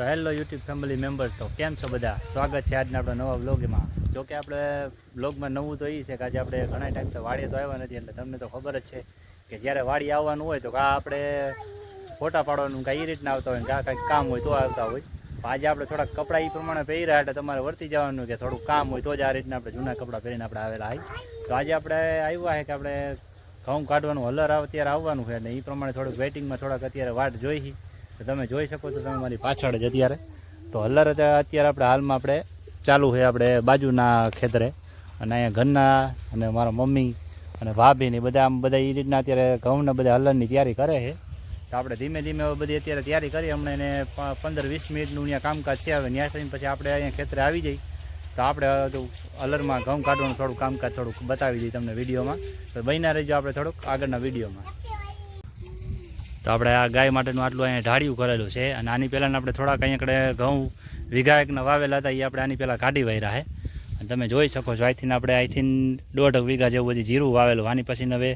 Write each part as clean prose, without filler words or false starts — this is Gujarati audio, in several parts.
તો હેલો યુટ્યુબ ફેમિલી મેમ્બર્સ, તો કેમ છો બધા? સ્વાગત છે આજના આપણા નવા વ્લોગમાં. જોકે આપણે વ્લોગમાં નવું તો એ છે કે આજે આપણે ઘણા ટાઈમ તો વાડીએ તો આવ્યા નથી, એટલે તમને તો ખબર જ છે કે જ્યારે વાડી આવવાનું હોય તો આપણે ફોટા પાડવાનું કાંઈ એ રીતના આવતા હોય, કાં કાંઈક કામ હોય તો આવતા હોય. આજે આપણે થોડાક કપડાં એ પ્રમાણે પહેર્યા એટલે તમારે વર્તી જવાનું કે થોડુંક કામ હોય તો જ આ રીતના આપણે જૂના કપડાં પહેરીને આપણે આવેલા હોય. તો આજે આપણે આવ્યા છે કે આપણે ઘઉં કાઢવાનું હલર અત્યારે આવવાનું છે, અને એ પ્રમાણે થોડુંક વેઇટિંગમાં થોડાક અત્યારે વાટ જોઈ. તો તમે જોઈ શકો છો, તમે મારી પાછળ જ અત્યારે તો હલર અત્યારે આપણે હાલમાં આપણે ચાલુ છે આપણે બાજુના ખેતરે, અને અહીંયા ઘરના અને મારા મમ્મી અને ભાભીની બધા એ રીતના અત્યારે ઘઉંના બધા હલરની તૈયારી કરે છે. તો આપણે ધીમે ધીમે બધી અત્યારે તૈયારી કરી, હમણાં એને 15-20 મિનિટનું અહીંયા કામકાજ છે. હવે ત્યાં થઈને પછી આપણે અહીંયા ખેતરે આવી જઈએ તો આપણે હલરમાં ઘઉં કાઢવાનું થોડું કામકાજ થોડુંક બતાવી દઈએ તમને વિડીયોમાં. તો બન્યા રહેજો આપણે થોડુંક આગળના વિડીયોમાં. તો આપણે આ ગાય માટેનું આટલું અહીંયા ઢાળિયું કરેલું છે, અને આની પહેલાં આપણે થોડાક અહીંયા ઘઉં વીઘા એકના વાવેલા હતા, એ આપણે આની પહેલાં કાઢી વાર્યા છે. અને તમે જોઈ શકો છો અહીંથી આપણે 1.5 વીઘા જેવું બધી જીરું વાવેલું. આની પછી હવે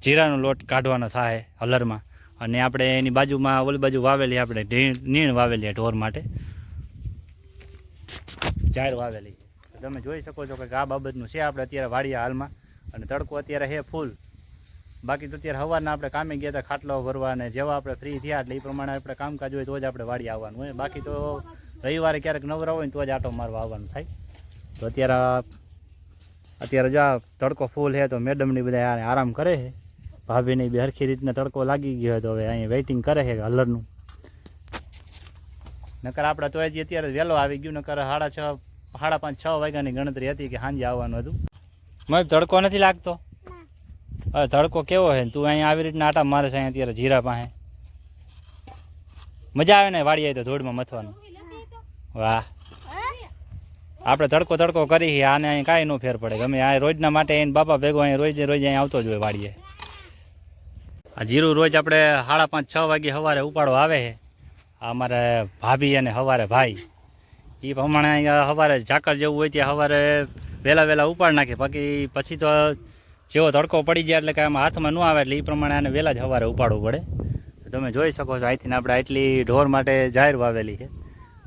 જીરાનો લોટ કાઢવાનો થાય હલરમાં, અને આપણે એની બાજુમાં ઓલી બાજુ વાવેલી આપણે નીણ વાવેલી ઢોર માટે જાહેર વાવેલી. તો તમે જોઈ શકો છો કે આ બાબતનું છે આપણે અત્યારે વાડીયા હાલમાં, અને તડકો અત્યારે છે ફૂલ. બાકી તો અત્યારે સવારના આપણે કામે ગયા હતા ખાટલો ભરવા, અને જેવા આપણે ફ્રી થયા એટલે એ પ્રમાણે આપણે કામકાજ હોય તો જ આપણે વાડી આવવાનું હોય. બાકી તો રવિવારે ક્યારેક નવરા હોય ને તો જ આટો મારવા આવવાનું થાય. તો અત્યારે જો તડકો ફૂલ છે, તો મેડમની બધા આરામ કરે છે. ભાભીને બી હરખી રીતના તડકો લાગી ગયો, તો હવે અહીં વેઇટિંગ કરે છે હલરનું. નકર આપણે તો હજી અત્યારે વહેલો આવી ગયું, નકર 5:30-6 વાગ્યાની ગણતરી હતી કે સાંજે આવવાનું હતું. મને તડકો નથી લાગતો. હવે તડકો કેવો છે, તું અહીંયા આવી રીતના આટા મારે છે અહીંયા અત્યારે જીરા પાસે. મજા આવે ને વાડી આવી તો ધૂળમાં મથવાનું. વાહ, આપણે તડકો કરી, આને અહીં કાંઈ ન ફેર પડે. ગમે આ રોજના માટે એને બાપા ભેગો અહીં રોજ અહીં આવતો જ હોય વાડીએ. આ જીરું રોજ આપણે 5:30-6 વાગે સવારે ઉપાડો આવે છે. અમારે ભાભી અને સવારે ભાઈ એ પ્રમાણે અહીંયા સવારે ઝાકળ જેવું હોય ત્યાં સવારે વહેલા ઉપાડ નાખે. બાકી પછી તો જેવો તડકો પડી જાય એટલે કે આમાં હાથમાં ન આવે, એટલે એ પ્રમાણે આને વહેલા જ સવારે ઉપાડવું પડે. તમે જોઈ શકો છો અહીંથી આપણે આટલી ઢોર માટે જાહેર વાવેલી છે.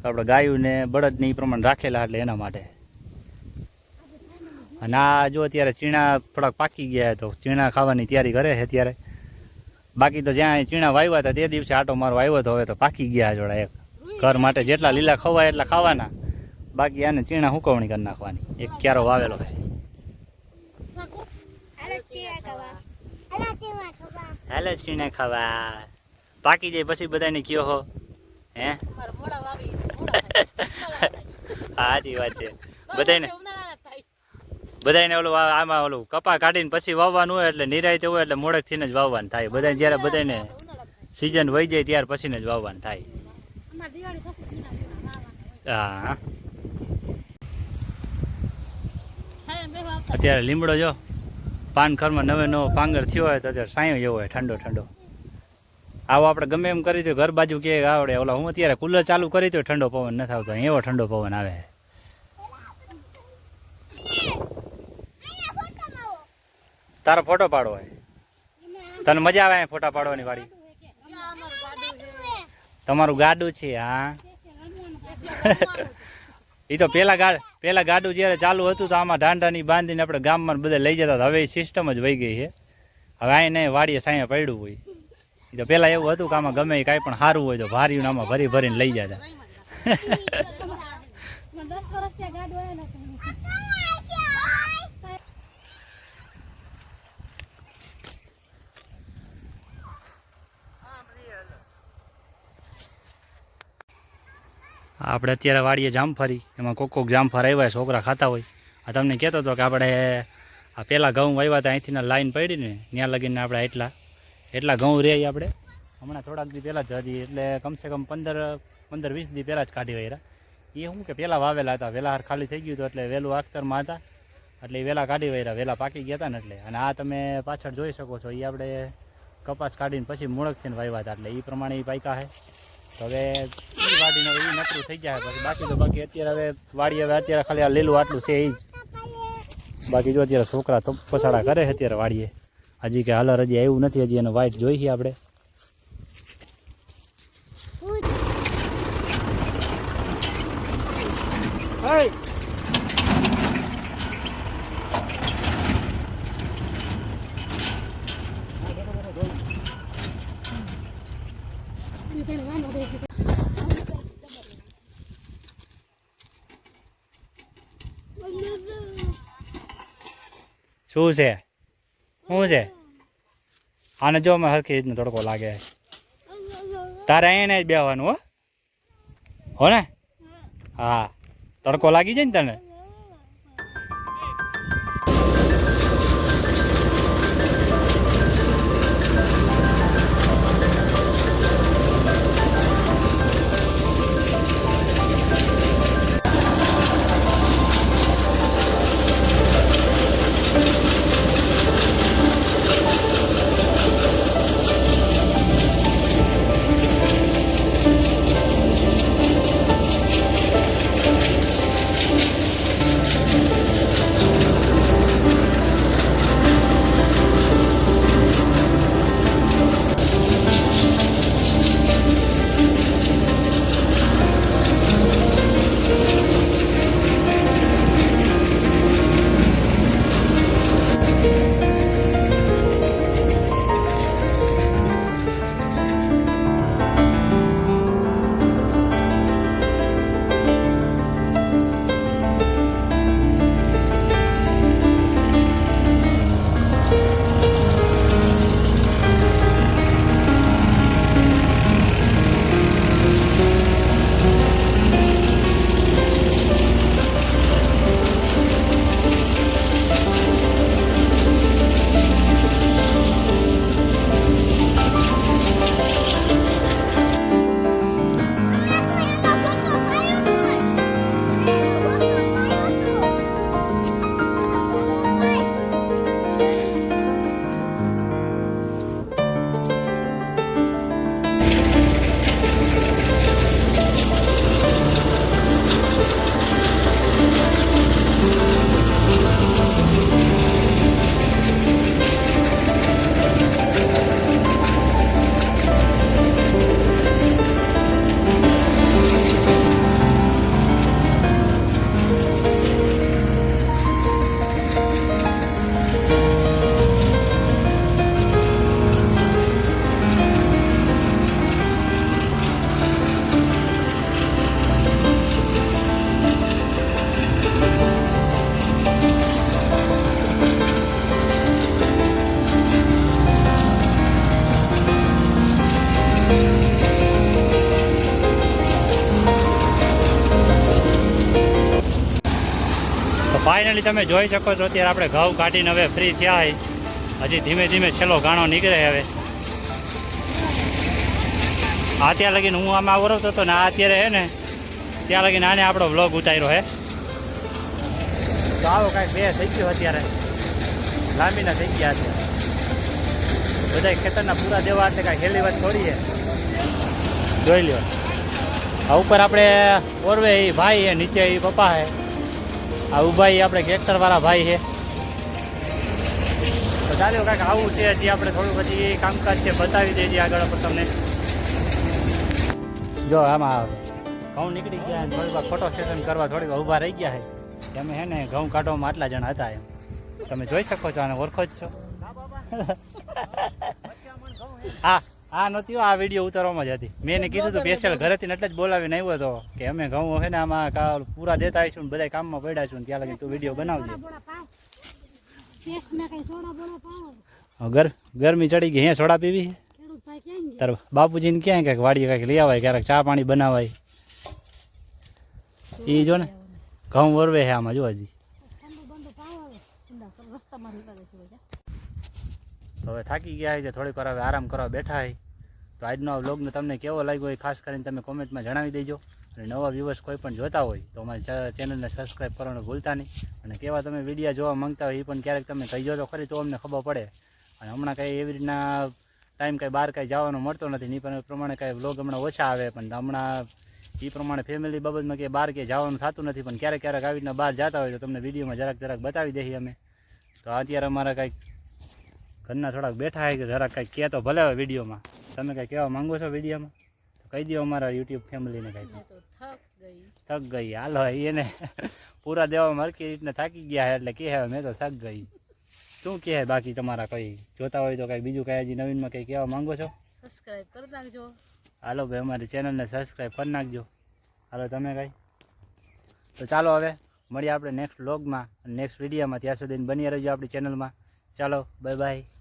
તો આપણે ગાયુંને બળદને એ પ્રમાણે રાખેલા એટલે એના માટે. અને આ જો અત્યારે ચીણા થોડાક પાકી ગયા, તો ચીણા ખાવાની તૈયારી કરે છે અત્યારે. બાકી તો જ્યાં ચીણા વાવ્યા હતા તે દિવસે આટો મારો આવ્યો હતો, હવે તો પાકી ગયા જોડા. એક ઘર માટે જેટલા લીલા ખવાય એટલા ખાવાના, બાકી આને ચીણા હુકવણી કરી નાખવાની. એક ક્યારો વાવેલો છે. હાલો ચીણા ખાવા. પાકી જાય પછી બધાને કયો હો હે? સાચી વાત છે. બધાને આમાં ઓલું કપા કાઢીને પછી વાવવાનું હોય, એટલે નિરાયતે હોય એટલે મોડેક થઈને જ વાવવાનું થાય. બધા જ્યારે બધાને સિઝન વહી જાય ત્યાર પછી જ વાવવાનું થાય. હા, અત્યારે લીમડો જો પાનખરમાં નવો પાંગર થયો હોય તો અત્યારે સાયો જેવો હોય ઠંડો. આવો આપણે ગમે એમ કરી તો ઘર બાજુ કે આવડે. ઓલા હું અત્યારે કુલર ચાલુ કરી તો ઠંડો પવન નથી આવતો, એવો ઠંડો પવન આવે. તારો ફોટો પાડવો હોય? તને મજા આવે ફોટા પાડવાની વાળી? તમારું ગાડું છે? હા. એ તો પેલા ગાડું જ્યારે ચાલુ હતું તો આમાં ઢાંઢાની બાંધીને આપણે ગામમાં બધા લઈ જતા હતા. હવે એ સિસ્ટમ જ વહી ગઈ છે. હવે અહીં નહીં વાડીએ સાંયા પડ્યું હોય. એ તો પેલા એવું હતું કે આમાં ગમે કાંઈ પણ સારું હોય તો ભારીને આમાં ભરીને લઈ જતા. આપણે અત્યારે વાડીએ જામફળી, એમાં કોક જામફળ આવ્યા છોકરા ખાતા હોય. આ તમને કહેતો હતો કે આપણે આ પહેલાં ઘઉં વાવ્યા હતા, અહીંથી લાઈન પડી ને ત્યાં લગીને આપણે એટલા ઘઉં રહે આપણે હમણાં થોડાક દી પહેલાં જ હજી, એટલે કમસે કમ 15-20 દી પહેલાં જ કાઢી વાર્યા. એ શું કે પહેલાં વાવેલા હતા, વહેલા ખાલી થઈ ગયું હતું એટલે વહેલું આખતરમાં હતા, એટલે એ વહેલા કાઢી વાર્યા, વહેલા પાકી ગયા હતા ને એટલે. અને આ તમે પાછળ જોઈ શકો છો, એ આપણે કપાસ કાઢીને પછી મૂળકથી વાવ્યા હતા, એટલે એ પ્રમાણે એ પાક્યા છે. તો હવે એ વાડીને એ નકરું થઈ જાય પછી. બાકી અત્યારે હવે વાડી અત્યારે ખાલી આ લીલું આટલું છે એ જ. બાકી જો અત્યારે છોકરા તો પછાડા કરે છે અત્યારે વાડીએ. હજી કે હલર હજી આવ્યું નથી, હજી એને વાઇટ જોઈ છે આપણે. શું છે શું છે આને જો અમે હરખી રીતનો તડકો લાગે તારે અહીંયા જ બેવાનું હો ને હા તડકો લાગી જાય ને તને ફાઇનલી તમે જોઈ શકો છો અત્યારે આપણે ઘઉં કાઢીને હવે ફ્રી થયા હોય હજી ધીમે ધીમે છેલ્લો ગાણો નીકળે હવે આ ત્યાં લગીને હું આમાં ઓરવતો હતો ને આ અત્યારે હે ને ત્યાં લગીને આને આપણો વ્લોગ ઉતાર્યો હે તો આવો કાંઈક બે થઈ ગયો અત્યારે લાંબીના થઈ ગયા અત્યારે બધા ખેતરના પૂરા દેવા એટલે કાંઈ હેલી વાત થોડી છે જોઈ લ્યો આ ઉપર આપણે ઓરવે એ ભાઈ છે નીચે એ પપ્પા છે આ ઉભા એ આપણે ટ્રેક્ટરવાળા ભાઈ છે તો ચાલ્યો કાંઈક આવું છે હજી આપણે થોડું પછી એ કામકાજ છે બતાવી દઈએ આગળ પર તમને જો આમાં ઘઉં નીકળી ગયા થોડી વાર ફોટો સેશન કરવા થોડી વાર ઊભા રહી ગયા છે તમે હે ને ઘઉં કાઢવામાં આટલા જણા હતા એમ તમે જોઈ શકો છો આને ઓળખો જ છો હા હા નહોતી આ વિડીયો ઉતારવામાં જ હતી મેં એને કીધું હતું સ્પેશિયલ ઘરેથી એટલે જ બોલાવીને આવ્યો હતો કે અમે ઘઉં છે ને આમાં પૂરા દેતા આવીશું ને બધા કામમાં પડ્યા છું ને ત્યાં લગી તું વિડીયો બનાવજે ગરમી ચડી ગઈ હે સોડા પીવી તાર બાપુજીને ક્યાંય કંઈક વાડીએ કંઈક લઈ આવાય ક્યારેક ચા પાણી બનાવાય એ જો ને ઘઉં વરવે છે આમાં જો હજી તો હવે થાકી ગયા છે થોડીક વાર હવે આરામ કરવા બેઠા હોય તો આજનો આ વ્લોગને તમને કેવો લાગ્યો એ ખાસ કરીને તમે કોમેન્ટમાં જણાવી દેજો અને નવા વ્યૂવર્સ કોઈ પણ જોતા હોય તો અમારી ચેનલને સબસ્ક્રાઈબ કરવાનું ભૂલતા નહીં અને કેવા તમે વિડીયો જોવા માંગતા હોય એ પણ ક્યારેક તમે કહીજો તો ખરી તો અમને ખબર પડે અને હમણાં કંઈ એવી રીતના ટાઈમ કંઈ બહાર કંઈ જવાનો મળતો નથી નહીં પણ એ પ્રમાણે કંઈ વ્લોગ હમણાં ઓછા આવે પણ હમણાં એ પ્રમાણે ફેમિલી બાબતમાં કે બહાર ક્યાંય જવાનું થતું નથી પણ ક્યારેક ક્યારેક આવી રીતના બહાર જતા હોય તો તમને વિડીયોમાં જરાક બતાવી દઈએ અમે તો અત્યારે અમારા કંઈક ઘરના થોડાક બેઠા હોય કે જરાક કંઈક કહે તો ભલે હોય વિડીયોમાં તમે કંઈ કહેવા માંગો છો વિડીયોમાં કહી દો અમારા યુટ્યુબ ફેમિલીને કાંઈ મેં તો થક ગઈ હાલો એને પૂરા દેવામાં હરકી રીતના થાકી ગયા એટલે કહે મેં તો થક ગઈ. શું કહે બાકી તમારા કંઈ જોતા હોય તો કાંઈ બીજું કાંઈ હજી નવીનમાં કંઈ કહેવા માંગો છો? સબસ્ક્રાઇબ કરી નાખજો. હાલો ભાઈ અમારી ચેનલને સબસ્ક્રાઈબ કરી નાખજો. હાલો તમે કાંઈ તો ચાલો હવે મળીએ આપણે નેક્સ્ટ વ્લોગમાં નેક્સ્ટ વિડીયોમાં. ત્યાં સુધી બની રહેજો આપણી ચેનલમાં. ચાલો બાય બાય.